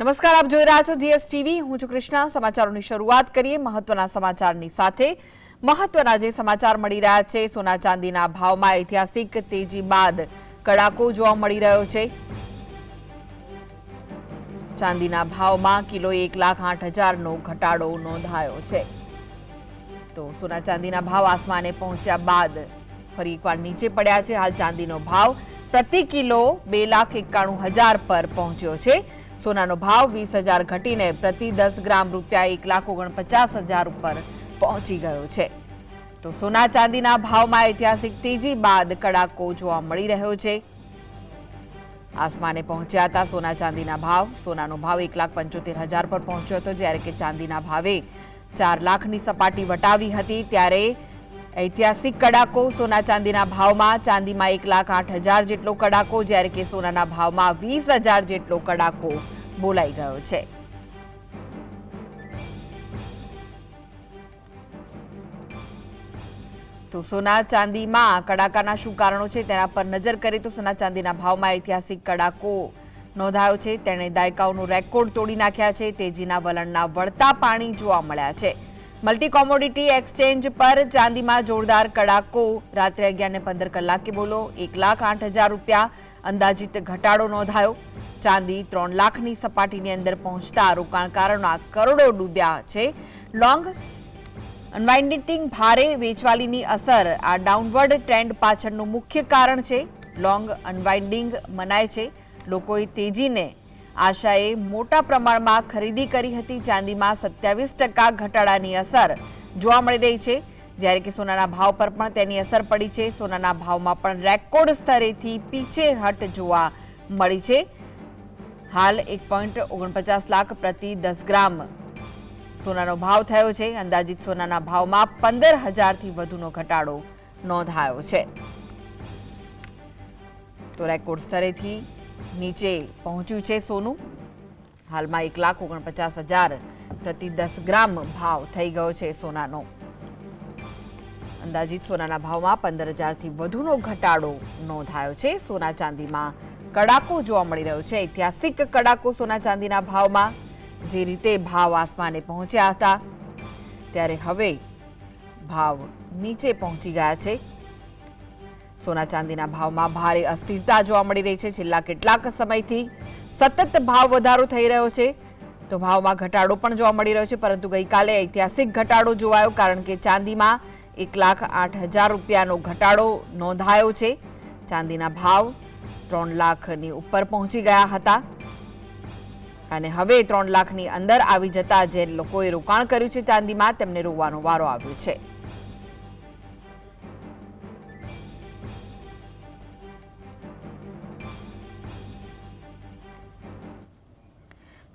નમસ્કાર, આપ જોઈ રહ્યા છો જીએસટીવી। હું છું કૃષ્ણા। સમાચારોની શરૂઆત કરીએ મહત્વના સમાચારની સાથે। મહત્વના જે સમાચાર મળી રહ્યા છે, સોના ચાંદીના ભાવમાં ઐતિહાસિક તેજી બાદ કડાકો જોવા મળી રહ્યો છે। ચાંદીના ભાવમાં કિલો 1,08,000નો ઘટાડો નોંધાયો છે। તો સોના ચાંદીના ભાવ આસમાને પહોંચ્યા બાદ ફરી એકવાર નીચે પડ્યા છે। હાલ ચાંદીનો ભાવ પ્રતિ કિલો 2,91,000 પર પહોંચ્યો છે। સોનાનો ભાવ 20,000 ઘટીને પ્રતિ 10 ગ્રામ રૂપિયા 1,49,000 ઉપર પહોંચી ગયો છે। તો સોના ચાંદીના ભાવમાં ઐતિહાસિક તેજી બાદ કડાકો જોવા મળી રહ્યો છે। આસમાને પહોંચ્યા હતા સોના ચાંદીના ભાવ। સોનાનો ભાવ 1,75,000 પર પહોંચ્યો હતો, જ્યારે કે ચાંદીના ભાવે 4 લાખની સપાટી વટાવી હતી। ત્યારે ઐતિહાસિક કડાકો સોના ચાંદીના ભાવમાં। ચાંદીમાં 1,08,000 જેટલો કડાકો, જ્યારે કે સોનાના ભાવમાં 20,000 જેટલો કડાકો બોલાઈ ગયો છે। તો સોના ચાંદીમાં કડાકાના શું કારણો છે તેના પર નજર કરીએ તો સોના ચાંદીના ભાવમાં ઐતિહાસિક કડાકો નોંધાયો છે। તેણે દાયકાઓનો રેકોર્ડ તોડી નાખ્યા છે। તેજીના વલણના વળતા પાણી જોવા મળ્યા છે। મલ્ટી કોમોડિટી એક્સચેન્જ પર ચાંદીમાં જોરદાર કડાકો। રાત્રે 11:15 કલાકે બોલો 1,08,000 રૂપિયા અંદાજિત ઘટાડો નોંધાયો। ચાંદી 3 લાખની સપાટીની અંદર પહોંચતા રોકાણકારોના કરોડો ડૂબ્યા છે। લોંગ અનવાઇન્ડિંગ ભારે વેચવાલીની અસર આ ડાઉનવર્ડ ટ્રેન્ડ પાછળનું મુખ્ય કારણ છે। લોંગ અનવાઇન્ડિંગ મનાય છે। લોકોએ તેજીને આશાએ મોટા પ્રમાણમાં ખરીદી કરી હતી। ચાંદીમાં 27% ઘટાડાની અસર જોવા મળી રહી છે, જ્યારે કે સોનાના ભાવ પર પણ તેની અસર પડી છે। સોનાના ભાવમાં પણ રેકોર્ડ સ્તરેથી પીછેહટ જોવા મળી છે। હાલ 1.49 લાખ પ્રતિ 10 ગ્રામ સોનાનો ભાવ થયો છે। અંદાજિત સોનાના ભાવમાં 15,000થી વધુનો ઘટાડો નોંધાયો છે। તો રેકોર્ડ સ્તરેથી નીચે પહોંચ્યું છે સોનું। હાલમાં 1,49,000 પ્રતિ 10 ગ્રામ ભાવ થઈ ગયો છે સોનાનો। અંદાજિત સોનાના ભાવમાં 15,000થી વધુનો ઘટાડો નોંધાયો છે। સોના ચાંદીમાં કડાકો જોવા મળી રહ્યો છે। ઐતિહાસિક કડાકો સોના ચાંદીના ભાવમાં। જે રીતે ભાવ આસમાને પહોંચ્યા હતા, ત્યારે હવે ભાવ નીચે પહોંચી ગયા છે। સોના ચાંદીના ભાવમાં ભારે અસ્થિરતા જોવા મળી રહી છે। છેલ્લા કેટલાક સમયથી સતત ભાવ વધારો થઈ રહ્યો છે, તો ભાવમાં ઘટાડો પણ જોવા મળી રહ્યો છે, પરંતુ ગઈકાલે ઐતિહાસિક ઘટાડો જોવાયો, કારણ કે ચાંદીમાં 1,08,000 રૂપિયાનો ઘટાડો નોંધાયો છે। ચાંદીના ભાવ 3 લાખની ઉપર પહોંચી ગયા હતા અને હવે 3 લાખની અંદર આવી જતા જે લોકોએ રોકાણ કર્યું છે ચાંદીમાં, તેમને રોવાનો વારો આવ્યો છે।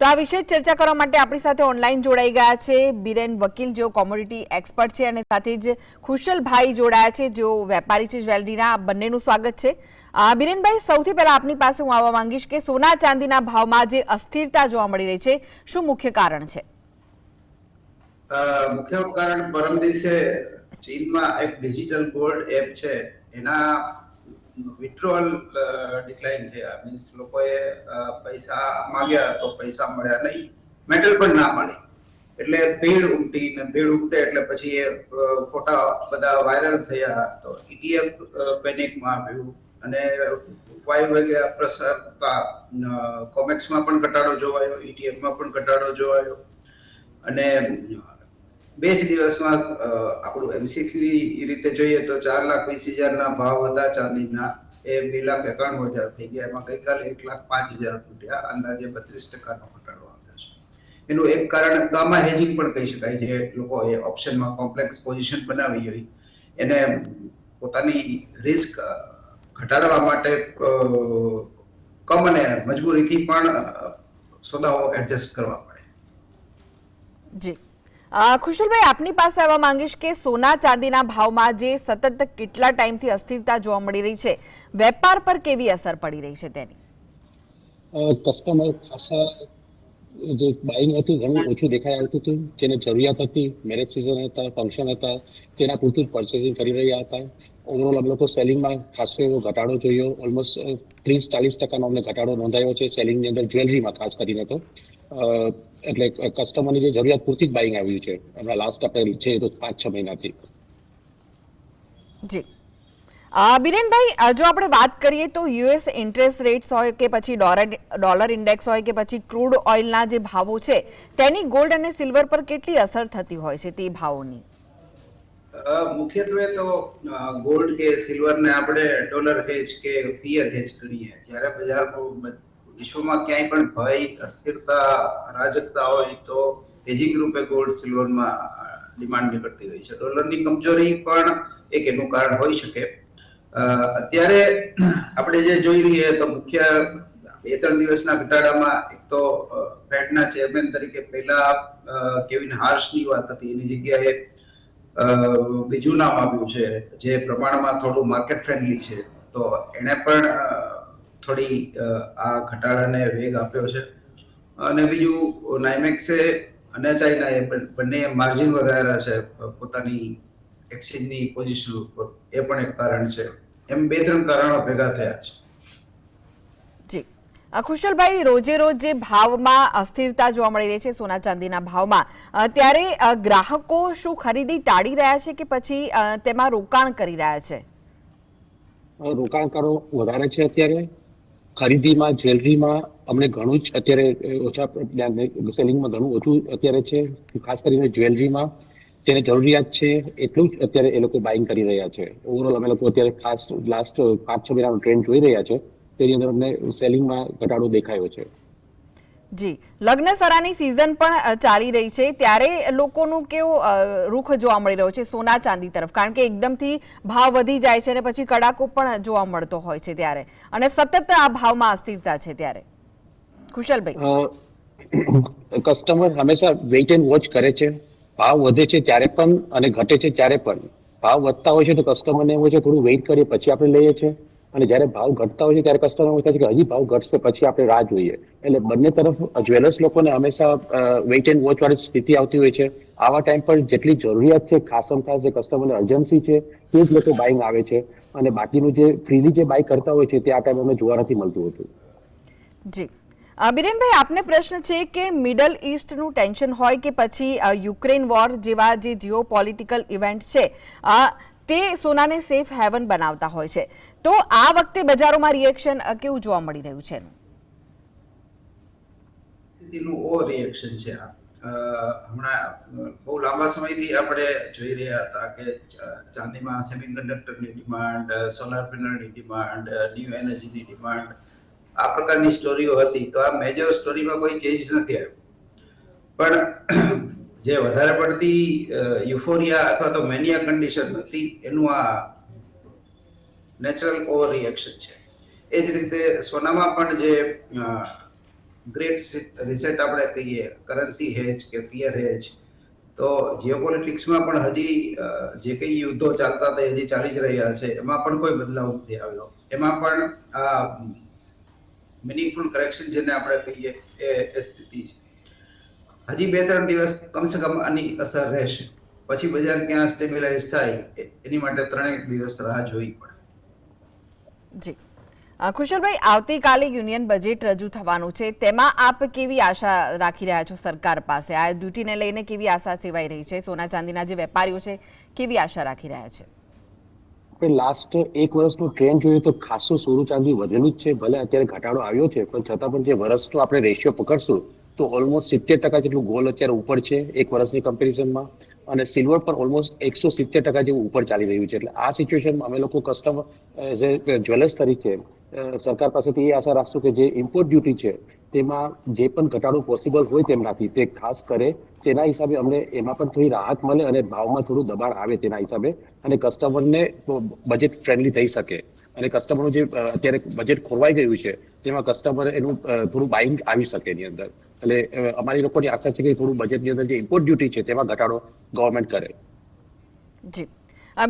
તો આ વિશે ચર્ચા કરવા માટે આપણી સાથે ઓનલાઈન જોડાઈ ગયા છે બિરેન વકીલ, જેઓ કોમોડિટી એક્સપર્ટ છે, અને સાથે જ ખુશલભાઈ જોડાયા છે, જેઓ વેપારી છે જ્વેલરીના। બંનેનું સ્વાગત છે। બિરેનભાઈ, સૌથી પહેલા આપની પાસે હું આવવા માંગીશ કે સોના ચાંદીના ભાવમાં જે અસ્થિરતા જોવા મળી રહી છે, શું મુખ્ય કારણ છે? મુખ્ય કારણ પરમ દિવસે ચીનમાં એક ડિજિટલ ગોલ્ડ એપ છે, એના વિથડ્રોઅલ ડિક્લાઇન થયા। મીન્સ લોકોએ પૈસા માંગ્યા તો પૈસા મળ્યા નહીં, મેટલ પણ ના મળી, એટલે ભીડ ઉમટી ને ભીડ ઉમટે એટલે પછી એ ફોટા બધા વાયરલ થયા। તો ETF પેનિકમાં આવ્યું અને વાયુવેગે પ્રસરતા કોમેક્સમાં પણ ઘટાડો જોવાયો, ETF માં પણ ઘટાડો જોવાયો અને 2 જ દિવસમાં આપણું M6ની રીતે જોઈએ તો 4,20,000ના ભાવ હતા ચાંદીના, એ 2,91,000 થઈ ગયા। એમાં ગઈકાલે 1,05,000 તૂટ્યા, અંદાજે 32%નો ઘટાડો આવ્યો છે। એનું એક કારણ ગામા હેજિંગ પણ કહી શકાય। જે લોકોએ ઓપ્શનમાં કોમ્પ્લેક્સ પોઝિશન બનાવી હોય, એને પોતાની રિસ્ક ઘટાડવા માટે કમ અને મજબૂરીથી પણ સોદાઓ એડજસ્ટ કરવા પડે। જી ખુશલભાઈ, આપની પાસે આવવા માંગીશ કે સોના ચાંદીના ભાવમાં જે સતત કેટલા ટાઈમથી અસ્થિરતા જોવા મળી રહી છે, વેપાર પર કેવી અસર પડી રહી છે તેની? કસ્ટમર ખાસા જે બાઇંગ હતું ઘણું ઓછું દેખાઈ આવતું હતું। જેને જરૂરિયાત હતી, મેરેજ સિઝન હતા, ફંક્શન હતા, તેના પૂરતું જ પર્ચેસિંગ કરી રહ્યા હતા। ઓવરઓલ અમે લોકો સેલિંગમાં ખાસો એવો ઘટાડો જોયો। ઓલમોસ્ટ 30-40% અમને ઘટાડો નોંધાયો છે સેલિંગની અંદર, જ્વેલરીમાં ખાસ કરીને। તો એટલે કસ્ટમરની જે જરૂરિયાત પૂરતી જ બાઇંગ આવ્યું છે હમણાં લાસ્ટ આપણે છે તો 5-6 મહિનાથી. જી બિરેનભાઈ, જો આપણે વાત કરીએ તો યુએસ ઇન્ટરેસ્ટ રેટ્સ હોય કે પછી ડોલર ઇન્ડેક્સ હોય કે પછી ક્રૂડ ઓઇલના જે ભાવો છે તેની ગોલ્ડ અને સિલ્વર પર કેટલી અસર થતી હોય છે તે ભાવોની? મુખ્યત્વે તો ગોલ્ડ કે સિલ્વરને આપણે ડોલર હેજ કે ફિયર હેજ કરીએ. જ્યારે બજાર વિશ્વમાં ક્યાંય પણ ભય અસ્થિરતા અરાજકતા હોય તો હેજિંગ રૂપે ગોલ્ડ સિલ્વરમાં ડિમાન્ડ નીકળતી હોય છે. ડોલરની કમજોરી પણ એક એનું કારણ હોઈ શકે. અત્યારે આપણે જે જોઈ રહીએ તો મુખ્ય 2-3 દિવસના ઘટાડામાં એક તો ફેડના ચેરમેન તરીકે પહેલા કેવિન હાર્શની વાત હતી, એની જગ્યાએ બીજું નામ આવ્યું છે જે પ્રમાણમાં થોડું માર્કેટ ફ્રેન્ડલી છે, તો એને પણ થોડી આ ઘટાડાને વેગ આપ્યો છે. અને બીજું નાઇમેક્સે અને ચાઇનાએ બંને માર્જિન વધાર્યા છે પોતાની એક્સચેન્જની પોઝિશન ઉપર, એ પણ એક કારણ છે. એમ 2-3 કારણો ભેગા થયા છે. જી ખુશલભાઈ, રોજે રોજ જે ભાવમાં અસ્થિરતા જોવા મળી રહી છે સોના ચાંદીના ભાવમાં, ત્યારે ગ્રાહકો શું ખરીદી ટાળી રહ્યા છે કે પછી તેમાં રોકાણ કરી રહ્યા છે? રોકાણકારો વધારે છે અત્યારે. ખરીદીમાં જ્વેલરીમાં અમને ઘણું જ અત્યારે ઓછા સેલિંગમાં ઘણું ઓછું અત્યારે છે. ખાસ કરીને જ્વેલરીમાં જેને જરૂરિયાત છે એટલું જ અત્યારે એ લોકો બાઇંગ કરી રહ્યા છે. ઓવરઓલ અમે લોકો અત્યારે ખાસ લાસ્ટ 5-6 મહિનાનો ટ્રેન્ડ જોઈ રહ્યા છે, તેની અંદર અમને સેલિંગમાં ઘટાડો દેખાયો છે. જી, લગ્નસરાની સિઝન પણ ચાલી રહી છે, ત્યારે લોકોનું કેવું રૂખ જોવા મળી રહ્યો છે સોના ચાંદી તરફ? કારણ કે એકદમથી ભાવ વધી જાય છે અને પછી કડાકો પણ જોવા મળતો હોય છે ત્યારે, અને સતત આ ભાવમાં અસ્થિરતા છે ત્યારે. ખુશલભાઈ, કસ્ટમર હંમેશા વેઇટ એન્ડ વોચ કરે છે. ભાવ વધે છે ત્યારે પણ અને ઘટે છે ત્યારે પણ. ભાવ વધતા હોય છે તો કસ્ટમરને એવું છે થોડું વેઇટ કરીએ પછી આપણે લઈએ છીએ, અને જ્યારે ભાવ ઘટતા હોય છે ત્યારે કસ્ટમર એવું થાય છે કે હજી ભાવ ઘટશે પછી આપણે રાહ જોઈએ. એટલે બંને તરફ જ્વેલર્સ લોકોને હંમેશા વેઇટ એન્ડ વોચ વાળી સ્થિતિ આવતી હોય છે. આવા ટાઈમ પર જેટલી જરૂરિયાત છે ખાસમ ખાસ જે કસ્ટમરને અર્જન્સી છે તે જ લોકો બાઇંગ આવે છે, અને બાકીનું જે ફ્રીલી જે બાય કરતા હોય છે તે આ ટાઈમે અમને જોવા નથી મળતું હતું. જી બિરેનભાઈ, આપને પ્રશ્ન છે કે મિડલ ઈસ્ટનું ટેન્શન હોય કે પછી યુક્રેન વોર જેવા જે જીઓ પોલિટિકલ ઇવેન્ટ છે તે સોનાને સેફ હેવન બનાવતા હોય છે, તો આ વખતે બજારોમાં રિએક્શન કેવું જોવા મળી રહ્યું છે? સ્થિતિનું ઓવર રિએક્શન છે આ. હમણાં બહુ લાંબા સમયથી આપણે જોઈ રહ્યા હતા કે ચાંદીમાં સેમિકન્ડક્ટરની ડિમાન્ડ, સોલાર પેનલની ડિમાન્ડ, ન્યૂ એનર્જીની ડિમાન્ડ, આ પ્રકારની સ્ટોરીઓ હતી. તો આ મેજર સ્ટોરીમાં કોઈ ચેન્જ નથી આવ્યું, પણ જે વધારે પડતી યુફોરિયા અથવા તો મેનિયા કન્ડિશન હતી એનું આ નેચરલ ઓવર રિએક્શન છે. એ જ રીતે સોનામાં પણ જે ગ્રેટ રિસેટ આપણે કહીએ, કરન્સી હેજ કે ફિયર હેજ, તો જીઓપોલિટિક્સમાં પણ હજી જે કંઈ યુદ્ધો ચાલતા હતા હજી ચાલી જ રહ્યા છે, એમાં પણ કોઈ બદલાવ નથી આવ્યો. એમાં પણ આ મિનિંગફુલ કરેક્શન જેને આપણે કહીએ એ સ્થિતિ છે. હજી 2-3 દિવસ કમસે કમ આની અસર રહેશે, પછી બજાર ક્યાં સ્ટેબિલાઇઝ થાય એની માટે 3 દિવસ રાહ જોવી પડે. જી ખુશલભાઈ, આવતીકાલે યુનિયન બજેટ રજૂ થવાનું છે, તેમાં આપ કેવી આશા રાખી રહ્યા છો સરકાર પાસે? આ ડ્યુટીને લઈને કેવી આશા સેવાઈ રહી છે? સોના ચાંદીના જે વેપારીઓ છે કેવી આશા રાખી રહ્યા છે? આપણે લાસ્ટ 1 વર્ષનું ટ્રેન્ડ જોઈએ તો ખાસું સોનું ચાંદી વધેલું જ છે. ભલે અત્યારે ઘટાડો આવ્યો છે, પણ છતાં પણ જે વર્ષનો આપણે રેશિયો પકડશું તો ઓલમોસ્ટ 70% જેટલું ગોલ્ડ અત્યારે ઉપર છે 1 વર્ષની કમ્પેરિઝનમાં, અને સિલ્વર પણ ઓલમોસ્ટ 170% જેવું ઉપર ચાલી રહ્યું છે. એટલે આ સિચ્યુએશનમાં અમે લોકો કસ્ટમર એઝ એ જ્વેલર્સ તરીકે સરકાર પાસેથી એ આશા રાખશું કે જે ઇમ્પોર્ટ ડ્યુટી છે તેમાં જે પણ ઘટાડો પોસિબલ હોય તેમનાથી તે ખાસ કરે. તેના હિસાબે અમને એમાં પણ થોડી રાહત મળે અને ભાવમાં થોડું દબાણ આવે તેના હિસાબે, અને કસ્ટમરને બજેટ ફ્રેન્ડલી થઈ શકે. અને કસ્ટમરનું જે અત્યારે બજેટ ખોરવાઈ ગયું છે તેમાં કસ્ટમર એનું થોડું બાઇંગ આવી શકે એની અંદર. એટલે અમારી લોકોની આશા છે કે થોડું બજેટની અંદર જે ઇમ્પોર્ટ ડ્યુટી છે તેમાં ઘટાડો ગવર્મેન્ટ કરે. જી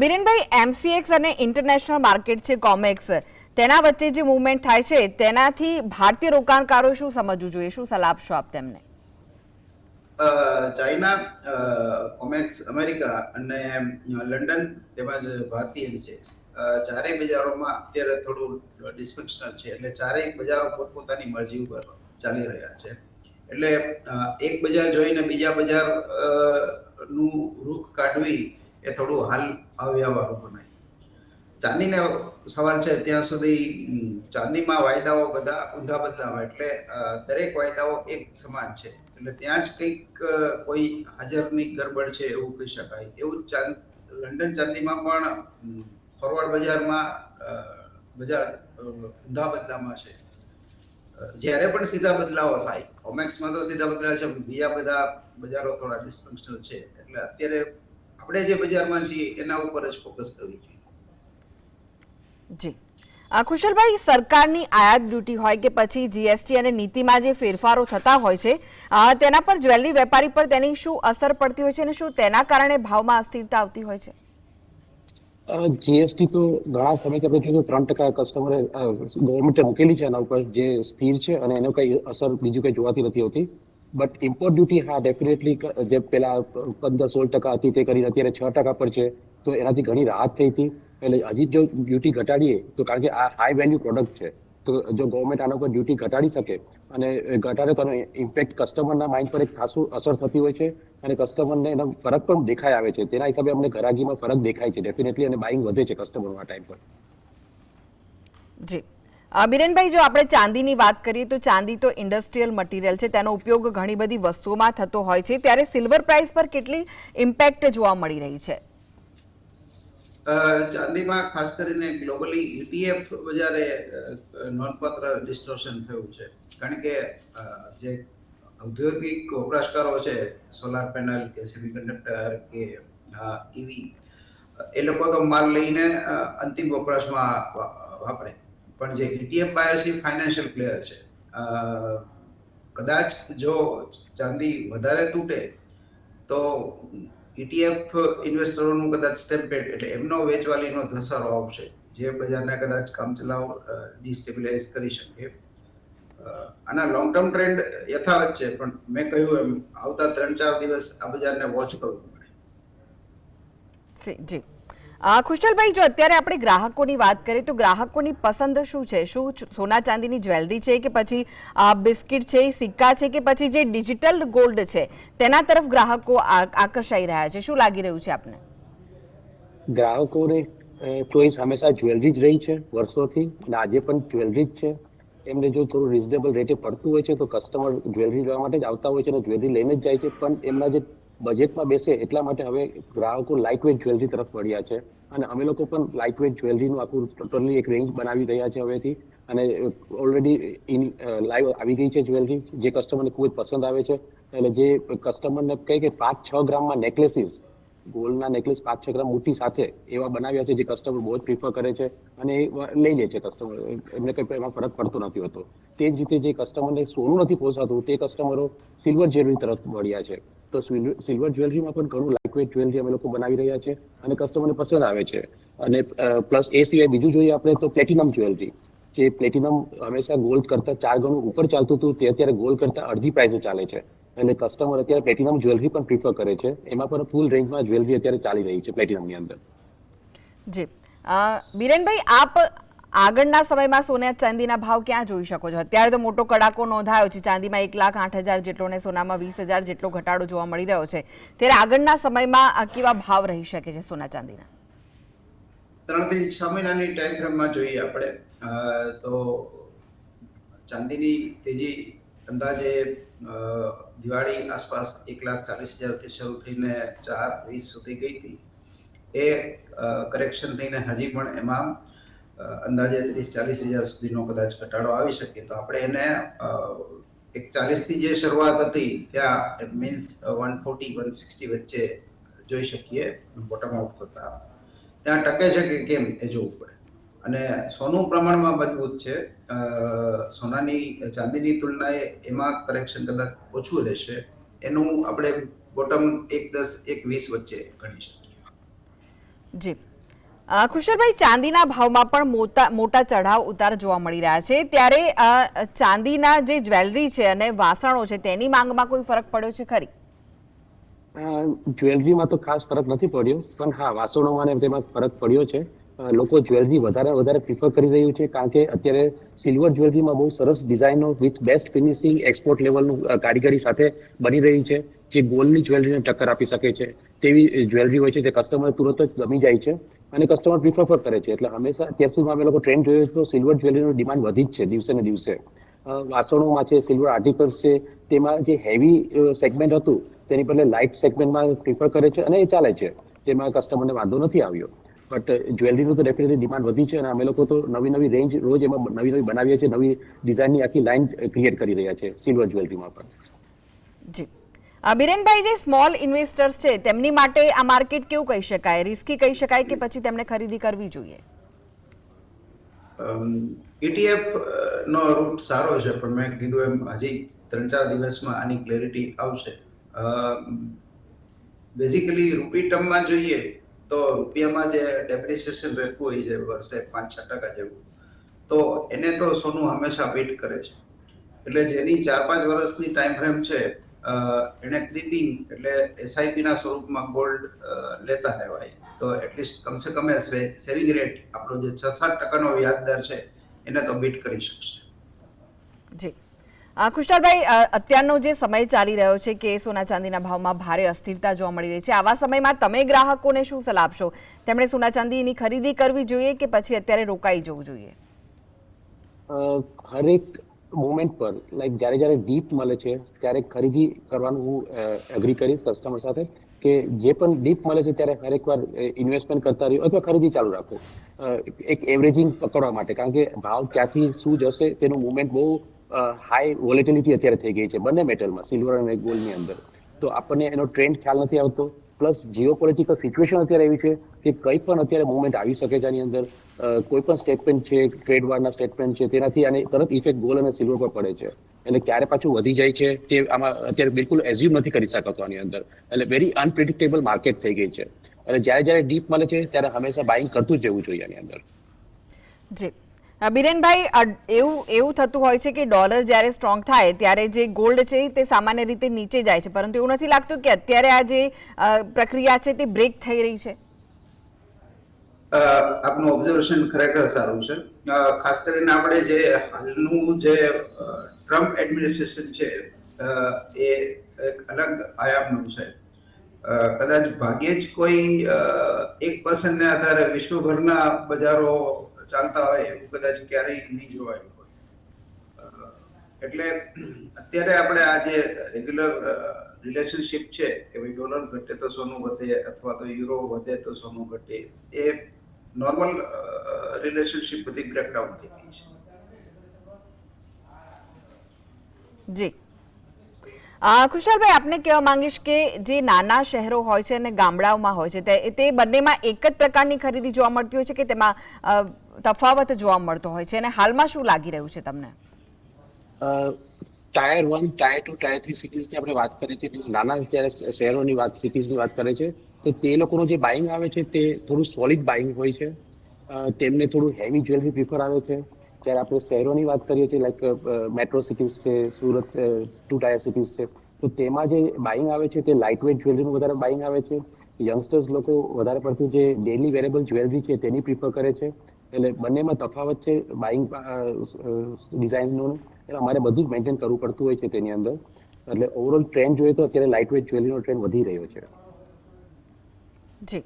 બિરેનભાઈ, એમસીએક્સ અને ઇન્ટરનેશનલ માર્કેટ છે કોમેક્સ, તેના વચ્ચે જે મૂવમેન્ટ થાય છે તેનાથી ભારતીય રોકાણકારો શું સમજવું જોઈએ? શું સલાહ આપશો આપ તેમને? ચાઇના, કોમેક્સ અમેરિકા અને લંડન તેમજ ભારતીય એમસીએક્સ ચારેય બજારોમાં અત્યારે થોડું ડિસ્ફંક્શનલ છે. એટલે ચારેય બજારો પોતપોતાની મરજી ઉપર ચાલી રહ્યા છે. એટલે એક બજાર જોઈને બીજા બજાર નું રૂખ કાઢવી એ થોડું હાલ અવ્યવહારુ ગણાય. ચાંદીનો સવાલ છે ત્યાં સુધી ચાંદીમાં વાયદાઓ બધા ઊંધા બદલાવા એટલે દરેક વાયદાઓ એક સમાન છે, એટલે ત્યાં જ કંઈક કોઈ હાજરની ગરબડ છે એવું કહી શકાય. એવું લંડન ચાંદીમાં પણ ફોરવર્ડ બજારમાં બજાર ઊંધા બદલામાં છે. જ્યારે પણ સીધા બદલાવો થાય, કોમેક્સમાં તો સીધા બદલાવ છે, બીજા બધા બજારો થોડા ડિસ્ફંક્શનલ છે, એટલે અત્યારે આપણે જે બજારમાં છીએ એના ઉપર જ ફોકસ કરવી જોઈએ. જી કુશલભાઈ, સરકારની આયાત ડ્યુટી હોય કે પછી જીએસટી અને નીતિમાં જે ફેરફારો થતા હોય છે તેના પર જ્વેલરી વેપારી પર તેની શું અસર પડતી હોય છે અને શું તેના કારણે ભાવમાં અસ્થિરતા આવતી હોય છે? જીએસટી તો ઘણા સમયથી આપણે જોઈએ 3% કસ્ટમરે ગવર્મેન્ટે મૂકેલી છે એના ઉપર, જે સ્થિર છે અને એનો કઈ અસર બીજું કઈ જોવાતી નથી હોતી. બટ ઇમ્પોર્ટ ડ્યુટી હા ડેફિનેટલી, જે પેલા 15-16% હતી તે કરીને અત્યારે 6% પર છે, તો એનાથી ઘણી રાહત થઈ હતી. એટલે હજી જો ડ્યુટી ઘટાડીએ તો, કારણ કે આ હાઈ વેલ્યુ પ્રોડક્ટ છે, તો જો ગવર્મેન્ટ આના ઉપર ડ્યુટી ઘટાડી શકે અને ઘટાડે તો ઇમ્પેક્ટ કસ્ટમરના માઇન્ડ પર એક ખાસું અસર થતી હોય છે અને કસ્ટમરને એનો ફરક પણ દેખાઈ આવે છે. તેના હિસાબે અમને ઘરાગીમાં ફરક દેખાય છે ડેફિનેટલી, અને બાઇંગ વધે છે કસ્ટમરનો આ ટાઈમ પર. જી બિરેનભાઈ, જો આપણે ચાંદીની વાત કરીએ તો ચાંદી તો ઇન્ડસ્ટ્રીયલ મટીરિયલ છે, તેનો ઉપયોગ ઘણી બધી વસ્તુઓમાં થતો હોય છે, ત્યારે સિલ્વર પ્રાઇસ પર કેટલી ઇમ્પેક્ટ જોવા મળી રહી છે? ચાંદીમાં ખાસ કરીને ગ્લોબલી ETF બજારે નોંધપાત્ર ડિસ્ટોર્શન થયું છે, કારણ કે જે ઔદ્યોગિક વપરાશકારો છે, સોલાર પેનલ કે સેમિકન્ડક્ટર કે EV, એ લોકો તો માલ લઈને અંતિમ વપરાશમાં વાપરે, પણ જે ETF બાયર છે ફાઇનાન્શિયલ પ્લેયર છે. કદાચ જો ચાંદી વધારે તૂટે તો ETF ઇન્વેસ્ટરોનું કદાચ સ્ટેમ્પેડ એટલે એમનો વેચવાલીનો ધસારો આવશે, જે બજારને કદાચ કામચલાઉ ડિસ્ટેબિલાઇઝ કરી શકે. આના લોંગ ટર્મ ટ્રેન્ડ યથાવત છે, પણ મેં કહ્યું એમ આવતા 3-4 દિવસ આ બજારને વોચ કરવું પડે. જી ખુશલભાઈ, જો અત્યારે આપણે ગ્રાહકોની વાત કરીએ તો ગ્રાહકોની પસંદ શું છે? શું સોના ચાંદીની જ્વેલરી છે કે પછી બિસ્કિટ છે, સિક્કા છે કે પછી જે ડિજિટલ ગોલ્ડ છે તેના તરફ ગ્રાહકો આકર્ષાઈ રહ્યા છે? શું લાગી રહ્યું છે આપને? ગ્રાહકોને ચોઈસ હંમેશા જ્વેલરી જ રહી છે વર્ષોથી, અને આજે પણ જ્વેલરી જ છે. એમને જો થોડું રિઝનેબલ રેટે પડતું હોય છે તો કસ્ટમર જ્વેલરી લેવા માટે જ આવતા હોય છે અને જ્વેલરી લઈને જ જાય છે, પણ એમના જે બજેટમાં બેસે એટલા માટે હવે ગ્રાહકો લાઇટ વેઇટ જ્વેલરી તરફ વળ્યા છે, અને અમે લોકો પણ લાઇટ વેઇટ જ્વેલરીનું આખું ટોટલી એક રેન્જ બનાવી રહ્યા છે હવેથી, અને ઓલરેડી લાઈવ આવી ગઈ છે જ્વેલરી, જે કસ્ટમરને ખૂબ જ પસંદ આવે છે. એટલે જે કસ્ટમરને કહે કે 5-6 ગ્રામમાં નેકલેસીસ, ગોલ્ડના નેકલેસ 5-6 ગ્રામ મોટી સાથે એવા બનાવ્યા છે, જે કસ્ટમર બહુ જ પ્રિફર કરે છે અને એ લઈ લે છે કસ્ટમર, એમને કંઈ એમાં ફરક પડતો નથી હોતો. તે જ રીતે જે કસ્ટમરને સોનું નથી પોસાતું તે કસ્ટમરો સિલ્વર જ્વેલરી તરફ વળ્યા છે. તો સિલ્વર જ્વેલરીમાં પણ ઘણું લાઇટવેટ જ્વેલરી અમે લોકો બનાવી રહ્યા છે અને કસ્ટમરને પસંદ આવે છે. અને પ્લસ એ સિવાય બીજું જોઈએ આપણે તો પ્લેટિનમ જ્વેલરી, જે પ્લેટિનમ હંમેશા ગોલ્ડ કરતા 4 ગણું ઉપર ચાલતું હતું, તે અત્યારે ગોલ્ડ કરતા અડધી પ્રાઇસે ચાલે છે. એટલે કસ્ટમર અત્યારે પ્લેટિનમ જ્વેલરી પણ પ્રિફર કરે છે. એમાં પણ ફૂલ રેન્જમાં જ્વેલરી અત્યારે ચાલી રહી છે પ્લેટિનમની અંદર. જી બિરેનભાઈ, આપ આગળના સમયમાં સોના ચાંદીના ભાવ ક્યાં જોઈ શકો છો? અત્યારે તો મોટો કડાકો નોંધાયો છે, ચાંદીમાં 1,08,000 જેટલો ને સોનામાં 20,000 જેટલો ઘટાડો જોવા મળી રહ્યો છે, ત્યારે આગળના સમયમાં કેવા ભાવ રહી શકે છે સોના ચાંદીના? 3 થી 6 મહિનાની ટાઈમ ફ્રેમમાં જોઈએ આપણે તો ચાંદીની તેજી અંદાજે દિવાળી આસપાસ 1,40,000 થી શરૂ થઈને 4,20 સુધી ગઈ હતી. એ કરેક્શન થઈને હજી પણ એમાં અંદાજે 30-40,000 સુધીનો કદાચ ઘટાડો આવી શકે, તો આપણે એને 140 થી જે શરૂઆત હતી ત્યાં ઇટ મીન્સ 140-160 વચ્ચે જોઈ શકીએ બોટમ આઉટ થતા. ત્યાં ટકે છે કે કેમ એ જોવું પડે. અને સોનું પ્રમાણમાં મજબૂત છે, ચાંદીની તુલનાએ એમાં કરેક્શન કદાચ ઓછું રહેશે, એનું આપણે બોટમ 1.10-1.20 વચ્ચે ગણી શકીએ. જી ખુશલભાઈ, ચાંદીના ભાવમાં પણ મોટા ચઢાવ ઉતાર જોવા મળી રહ્યા છે, ત્યારે ચાંદીના જે જ્વેલરી છે અને વાસણો છે તેની માંગમાં કોઈ ફરક પડ્યો છે ખરી? જ્વેલરીમાં તો ખાસ ફરક નથી પડ્યો, પણ હા વાસણોમાં તેમાં ફરક પડ્યો છે. લોકો જ્વેલરી વધારે પ્રિફર કરી રહ્યું છે, કારણ કે અત્યારે સિલ્વર જ્વેલરીમાં બહુ સરસ ડિઝાઇનો વિથ બેસ્ટ ફિનિશિંગ એક્સપોર્ટ લેવલનું કારીગરી સાથે બની રહી છે, જે ગોલ્ડની જ્વેલરીને ટક્કર આપી શકે છે તેવી જ્વેલરી હોય છે, જે કસ્ટમર તુરંત જ ગમી જાય છે અને કસ્ટમર પ્રિફર કરે છે. એટલે હંમેશા અત્યાર સુધીમાં અમે લોકો ટ્રેન્ડ જોયો તો સિલ્વર જ્વેલરીનું ડિમાન્ડ વધી જ છે દિવસે ને દિવસે. વાસણોમાં છે, સિલ્વર આર્ટિકલ્સ છે, તેમાં જે હેવી સેગમેન્ટ હતું તેની બદલે લાઇટ સેગમેન્ટમાં પ્રિફર કરે છે અને એ ચાલે છે, તેમાં કસ્ટમરને વાંધો નથી આવ્યો. બટ જ્વેલરીનું તો ડેફિનેટલી ડિમાન્ડ વધી છે અને અમે લોકો તો નવી રેન્જ રોજ એમાં નવી બનાવીએ છીએ, નવી ડિઝાઇનની આખી લાઇન ક્રિએટ કરી રહ્યા છે સિલ્વર જ્વેલરીમાં પણ. જી બિરેનભાઈ, જે સ્મોલ ઇન્વેસ્ટર્સ છે તેમની માટે આ માર્કેટ કેવું કહી શકાય, રિસ્કી કહી શકાય કે પછી તેમણે ખરીદી કરવી જોઈએ? ETF નો રૂટ સારો છે, પણ મેં કીધું એમ હજી 3-4 દિવસમાં આની ક્લેરિટી આવશે. બેઝિકલી રૂપી ટર્મમાં જોઈએ તો રૂપિયામાં જે ડેપ્રિસિએશન રહેતું હોય છે વર્ષે 5-6% જેવું, તો એને તો સોનું હંમેશા બીટ કરે છે. એટલે જેની 4-5 વર્ષની ટાઈમ ફ્રેમ છે, એને ક્રીપિંગ એટલે SIP ના સ્વરૂપમાં ગોલ્ડ લેતા રહેવાય, તો એટલીસ્ટ કમસે કમ સેવિંગ રેટ આપણો જે 6-7% વ્યાજ દર છે એને તો બીટ કરી શકશે. જી ખુશહાલભાઈ, અત્યારનો જે સમય ચાલી રહ્યો છે કે સોના ચાંદીના ભાવમાં ભારે અસ્થિરતા જોવા મળી રહી છે, આવા સમયમાં તમે ગ્રાહકોને શું સલાહ આપશો? તેમણે સોના ચાંદીની ખરીદી કરવી જોઈએ કે પછી અત્યારે રોકાઈ જવું જોઈએ? હરેક મોમેન્ટ પર જ્યારે ડીપ મળે છે ત્યારે ખરીદી કરવાનું હું એગ્રી કરીશ કસ્ટમર સાથે, કે જે પણ ડીપ મળે છે ત્યારે હરેક વાર ઇન્વેસ્ટમેન્ટ કરતા રહ્યો અથવા ખરીદી ચાલુ રાખો, એક એવરેજિંગ પકડવા માટે. કારણ કે ભાવ ક્યાંથી શું જશે તેનું મુવમેન્ટ બહુ હાઈ વોલેટિલિટી અત્યારે થઈ ગઈ છે બંને મેટલમાં, સિલ્વર અને ગોલ્ડની અંદર. તો આપણને એનો ટ્રેન્ડ ખ્યાલ નથી આવતો. પ્લસ જીઓપોલિટિકલ સિચ્યુએશન અત્યારે એવી છે કે કંઈ પણ અત્યારે મુવમેન્ટ આવી શકે છે આની અંદર. કોઈ પણ સ્ટેટમેન્ટ છે, ટ્રેડ વારના સ્ટેટમેન્ટ છે, તેનાથી આને તરત ઇફેક્ટ ગોલ્ડ અને સિલ્વર પર પડે છે. એટલે ક્યારે પાછું વધી જાય છે તે આમાં અત્યારે બિલકુલ એઝ્યુમ નથી કરી શકાતો આની અંદર. એટલે વેરી અનપ્રિડિક્ટેબલ માર્કેટ થઈ ગઈ છે. એટલે જ્યારે ડીપ મળે છે ત્યારે હંમેશા બાઇંગ કરતું જ જવું જોઈએ આની અંદર. જી બિરેનભાઈ, એવું થતું હોય છે કે ડોલર જ્યારે સ્ટ્રોંગ થાય ત્યારે જે ગોલ્ડ છે તે સામાન્ય રીતે નીચે જાય છે, પરંતુ એવું નથી લાગતું કે અત્યારે આ જે પ્રક્રિયા છે તે બ્રેક થઈ રહી છે? આપનું ઓબ્ઝર્વેશન ખરેખર સારું છે. ખાસ કરીને આપણે જે હાલનું જે ટ્રમ્પ એડમિનિસ્ટ્રેશન છે એ એક અલગ આયામનું છે. કદાચ ભાગ્યે જ કોઈ 1% આધારે વિશ્વભરના બજારો ચાલતા હોય એવું કદાચ ક્યારેય નહીં જોવાયું હોય. એટલે અત્યારે આપણે આ જે રેગ્યુલર રિલેશનશિપ છે કે ભાઈ ડોલર ઘટે તો સોનું વધે અથવા તો યુરો વધે તો સોનું ઘટે, એ નોર્મલ રિલેશનશિપ બધી બ્રેકડાઉન થઈ ગઈ છે. જી ખુશાલભાઈ, આપને કહેવા માંગીશ કે જે નાના શહેરો હોય છે અને ગામડાઓમાં હોય છે તે બંનેમાં એક જ પ્રકારની ખરીદી જોવા મળતી હોય છે કે તેમાં તફાવત જોવા મળતો હોય છે, અને હાલમાં શું લાગી રહ્યું છે તમને? ટાયર 1, ટાયર 2, ટાયર 3 સિટીઝની આપણે વાત કરીએ છીએ, નાના શહેરોની સિટીઝની વાત કરીએ છીએ, તો તે લોકોનું જે બાઇંગ આવે છે તે થોડું સોલિડ બાઇંગ હોય છે. તેમને થોડું હેવી જ્વેલરી પ્રિફર આવે છે. જ્યારે આપણે શહેરોની વાત કરીએ છીએ, લાઈક મેટ્રો સિટીઝ છે, સુરત 2 ટાયર સિટીઝ છે, તો તેમાં જે બાઇંગ આવે છે તે લાઇટ વેઇટ જ્વેલરીનું વધારે બાઇંગ આવે છે. યંગસ્ટર્સ લોકો વધારે પડતું જે ડેલી વેરેબલ જ્વેલરી છે તેની પ્રિફર કરે છે. એટલે બંનેમાં તફાવત છે બાઇંગ ડિઝાઇનનું. એટલે અમારે બધું જ મેન્ટેન કરવું પડતું હોય છે તેની અંદર. એટલે ઓવરઓલ ટ્રેન્ડ જોઈએ તો અત્યારે લાઇટ વેઇટ જ્વેલરીનો ટ્રેન્ડ વધી રહ્યો છે. જી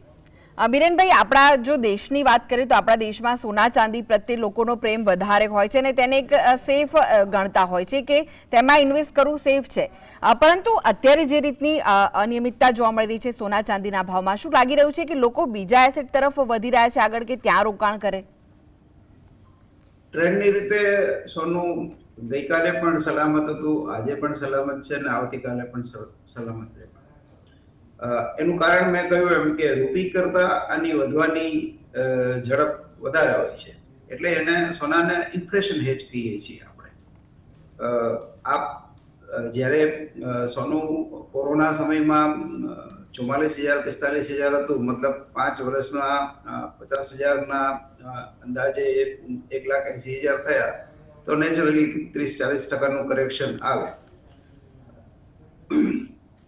બિરેનભાઈ, આપણા જો દેશની વાત કરીએ તો આપણા દેશમાં સોના ચાંદી પ્રત્યે લોકોનો પ્રેમ વધારે હોય છે અને તેને એક સેફ ગણતા હોય છે કે તેમાં ઇન્વેસ્ટ કરવું સેફ છે. પરંતુ અત્યારે જે રીતની અનિયમિતતા જોવા મળી રહી છે સોના ચાંદીના ભાવમાં, શું લાગી રહ્યું છે કે લોકો બીજા એસેટ તરફ વધી રહ્યા છે આગળ, કે ત્યાં રોકાણ કરે? ટ્રેન્ડની રીતે સોનું ગઈકાલે પણ સલામત હતું, આજે પણ સલામત છે અને આવતીકાલે પણ સલામત રહેવાનું. એનું કારણ મેં કહ્યું એમ કે રૂપી કરતા આની વધવાની ઝડપ વધારે હોય છે, એટલે એને સોનાને ઇન્ફ્લેશન હેજ કહીએ છીએ આપણે. જ્યારે સોનું કોરોના સમયમાં 44,000-45,000 હતું, મતલબ 5 વર્ષમાં 50,000ના અંદાજે 1,80,000 થયા, તો નેચરલી 30-40% કરેક્શન આવે.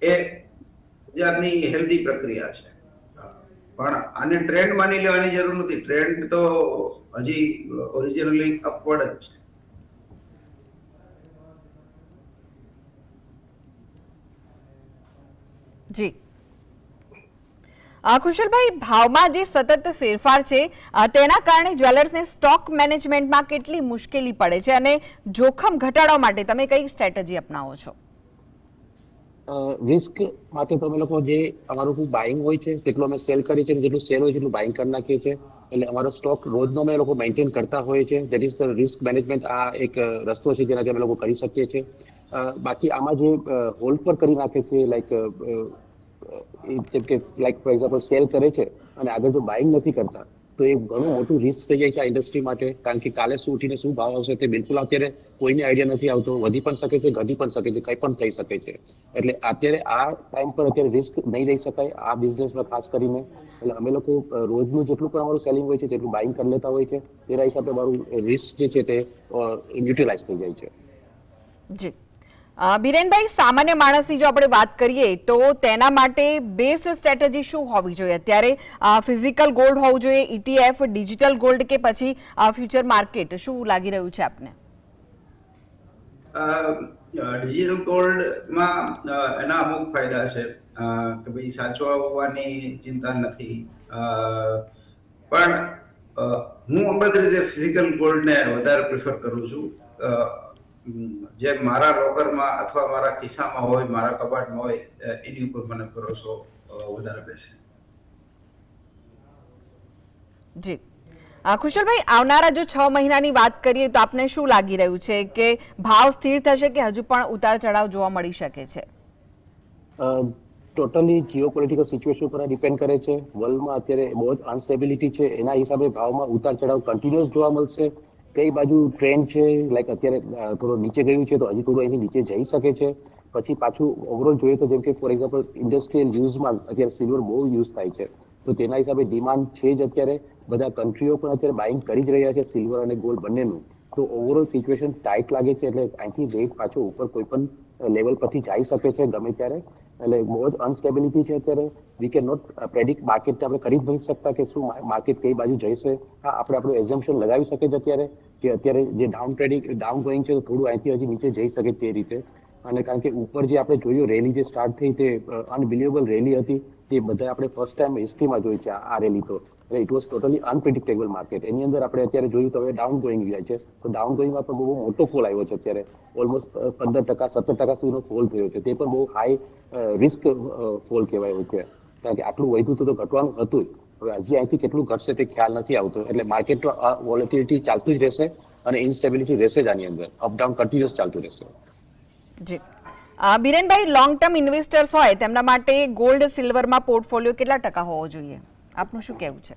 એ બજારની હેલ્ધી પ્રક્રિયા છે. પણ આને ટ્રેન્ડ માની લેવાની જરૂર નથી. ટ્રેન્ડ તો હજી ઓરિજિનલી અપવર્ડ જ છે. જી કુશલભાઈ, ભાવમાં જે સતત ફેરફાર છે તેના કારણે જ્વેલર્સને સ્ટોક મેનેજમેન્ટમાં કેટલી મુશ્કેલી પડે છે અને જોખમ ઘટાડવા માટે તમે કઈ સ્ટ્રેટેજી અપનાવો છો? રિસ્ક માટે તો અમે લોકો જે અમારું બાઇંગ હોય છે તેટલું અમે સેલ કરીએ છીએ, જેટલું સેલ હોય એટલું બાઇંગ કરી નાખીએ છીએ. એટલે અમારો સ્ટોક રોજનો અમે લોકો મેન્ટેન કરતા હોઈએ છીએ. That is the risk management. આ એક રસ્તો છે જેનાથી અમે લોકો કરી શકીએ છીએ. બાકી આમાં જે હોલ્ડ પર કરી નાખે છે, જેમ કે ફોર એક્ઝામ્પલ સેલ કરે છે અને આગળ જો બાઇંગ નથી કરતા તો એ ઘણું મોટું રિસ્ક થઈ જાય છે આ ઇન્ડસ્ટ્રી માટે. કારણ કે કાલે શું ઉઠીને શું ભાવ આવશે તે બિલકુલ અત્યારે કોઈને આઈડિયા નથી આવતો. વધી પણ શકે છે, ઘટી પણ શકે છે, કંઈ પણ થઈ શકે છે. એટલે અત્યારે આ ટાઈમ પર અત્યારે રિસ્ક નહીં લઈ શકાય આ બિઝનેસમાં ખાસ કરીને. એટલે અમે લોકો રોજનું જેટલું પણ અમારું સેલિંગ હોય છે તેટલું બાઇંગ કરી લેતા હોય છે. તેના હિસાબે અમારું રિસ્ક જે છે તે યુટિલાઇઝ થઈ જાય છે. જી બિરેનભાઈ, સામાન્ય માણસની જો આપણે વાત કરીએ તો તેના માટે બેસ્ટ સ્ટ્રેટેજી શું હોવી જોઈએ અત્યારે? ફિઝિકલ ગોલ્ડ હોવું જોઈએ, ETF, ડિજિટલ ગોલ્ડ કે પછી ફ્યુચર માર્કેટ? શું લાગી રહ્યું છે આપને? ડિજિટલ ગોલ્ડમાં એના અમુક ફાયદા છે કે ભાઈ સાચવવાની ચિંતા નથી. પણ હું અંગત રીતે ફિઝિકલ ગોલ્ડને વધારે પ્રિફર કરું છું. જે મારા લોકરમાં અથવા મારા ખિસ્સામાં હોય, મારા કબાટમાં હોય, એની ઉપર મને ભરોસો વધારે બેસે. જી કુશલભાઈ, આવનારા જો 6 મહિનાની વાત કરીએ તો આપને શું લાગી રહ્યું છે કે ભાવ સ્થિર થશે કે હજુ પણ ઉતાર ચઢાવ જોવા મળી શકે છે? ટોટલી જીઓપોલિટિકલ સિચ્યુએશન પર ડિપેન્ડ કરે છે. વર્લ્ડમાં અત્યારે બહુ જ અનસ્ટેબિલિટી છે. એના હિસાબે ભાવમાં ઉતાર ચઢાવ કન્ટિન્યુઅસ જોવા મળશે. કઈ બાજુ ટ્રેન્ડ છે, અત્યારે થોડો નીચે ગયું છે તો હજી થોડું અહીંથી નીચે જઈ શકે છે. પછી પાછું ઓવરઓલ જોઈએ તો જેમ કે ફોર એક્ઝામ્પલ ઇન્ડસ્ટ્રીયલ યુઝમાં અત્યારે સિલ્વર બહુ યુઝ થાય છે. તો તેના હિસાબે ડિમાન્ડ છે જ. અત્યારે બધા કન્ટ્રીઓ પણ અત્યારે બાઇંગ કરી જ રહ્યા છે સિલ્વર અને ગોલ્ડ બંનેનું. તો ઓવરઓલ સિચ્યુએશન ટાઈટ લાગે છે. એટલે અહીંથી રેટ પાછો ઉપર કોઈ પણ લેવલ પરથી જઈ શકે છે ગમે ત્યારે. એટલે બહુ જ અનસ્ટેબિલિટી છે અત્યારે. We can not predict market. આપણે કરી જ નથી શકતા કે શું માર્કેટ કઈ બાજુ જશે. હા, આપણે આપણું એઝમ્પશન લગાવી શકીએ છીએ અત્યારે કે અત્યારે જે ડાઉન ગોઈંગ છે તો થોડું અહીંથી હજી નીચે જઈ શકે તે રીતે. અને કારણ કે ઉપર જે આપણે જોયું રેલી જે સ્ટાર્ટ થઈ તે અનબિલિવેબલ રેલી હતી. તે બધા આપણે ફર્સ્ટ ટાઈમ હિસ્ટ્રીમાં જોઈ છે આ રેલી. તો it was totally unpredictable market. એની અંદર આપણે અત્યારે જોયું તો હવે ડાઉન ગોઈંગ જાય છે. તો ડાઉન ગોઈંગમાં પણ બહુ મોટો ફોલ આવ્યો છે અત્યારે. ઓલમોસ્ટ 15%, 17% સુધીનો ફોલ થયો છે. તે પણ બહુ હાઈ રિસ્ક ફોલ કહેવાય છે. કારણ કે આટલું વધ્યું તો ઘટવાનું હતું. હવે હજી અહીંથી કેટલું ઘટશે તે ખ્યાલ નથી આવતો. એટલે માર્કેટમાં વોલેટિલિટી ચાલતું જ રહેશે અને ઇન્સ્ટેબિલિટી રહેશે જ. આની અંદર અપડાઉન કન્ટિન્યુઅસ ચાલતું રહેશે. જી બિરેનભાઈ, લોંગ ટર્મ ઇન્વેસ્ટર્સ હોય તેમના માટે ગોલ્ડ સિલ્વરમાં પોર્ટફોલિયો કેટલા ટકા હોવો જોઈએ? આપનું શું કહેવું છે?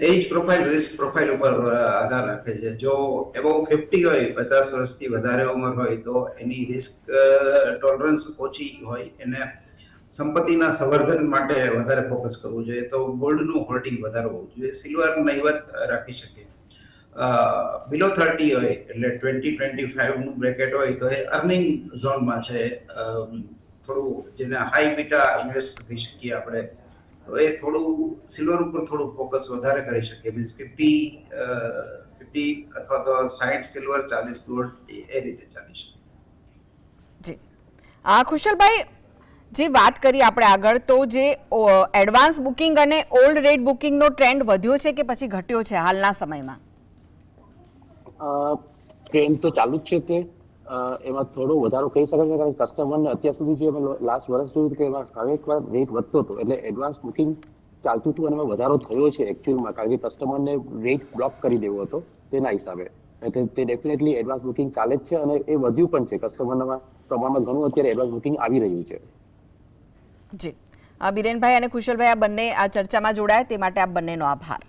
એજ પ્રોફાઇલ, રિસ્ક પ્રોફાઇલ ઉપર આધાર રાખે છે. જો એબોવ 50 હોય, 50 વર્ષથી વધારે ઉંમર હોય તો એની રિસ્ક ટોલરન્સ ઓછી હોય. એને સંપત્તિના સંવર્ધન માટે વધારે ફોકસ કરવું જોઈએ. તો ગોલ્ડનું હોલ્ડિંગ વધારે હોવું જોઈએ. સિલ્વર નહીવત રાખી શકે. બિલો 30 હોય એટલે 20-25 નું બ્રેકેટ હોય તો એ અર્નિંગ ઝોનમાં છે. થોડું જેને હાઈ બીટા ઇન્વેસ્ટ કરી શકીએ આપણે, તો એ થોડું સિલ્વર ઉપર થોડું ફોકસ વધારે કરી શકીએ. મીન્સ 50 અથવા તો 60 સિલ્વર, 40 ગોલ્ડ, એ રીતે ચાલી શકે. જી ખુશલભાઈ, જે વાત કરી આપણે આગળ, તો જે એડવાન્સ બુકિંગ અને ઓલ્ડ રેટ બુકિંગનો ટ્રેન્ડ વધ્યો છે કે પછી ઘટ્યો છે હાલના સમયમાં? ટ્રેન્ડ તો ચાલુ જ છે. તે એમાં થોડો વધારો કહી શકાય છે. કારણ કે કસ્ટમરને અત્યાર સુધી જે અમે લાસ્ટ વર્ષ જોયું કે એમાં હવે એકવાર રેટ વધતો હતો. એટલે એડવાન્સ બુકિંગ ચાલતું હતું અને એમાં વધારો થયો છે એકચ્યુઅલમાં. કારણ કે કસ્ટમરને રેટ બ્લોક કરી દેવો હતો તેના હિસાબે. એટલે તે ડેફિનેટલી એડવાન્સ બુકિંગ ચાલે જ છે અને એ વધ્યું પણ છે. કસ્ટમરના પ્રમાણમાં ઘણું અત્યારે એડવાન્સ બુકિંગ આવી રહ્યું છે. જી બિરેનભાઈ અને કુશલભાઈ, આ બંને આ ચર્ચામાં જોડાયા તે માટે આપ બંનેનો આભાર.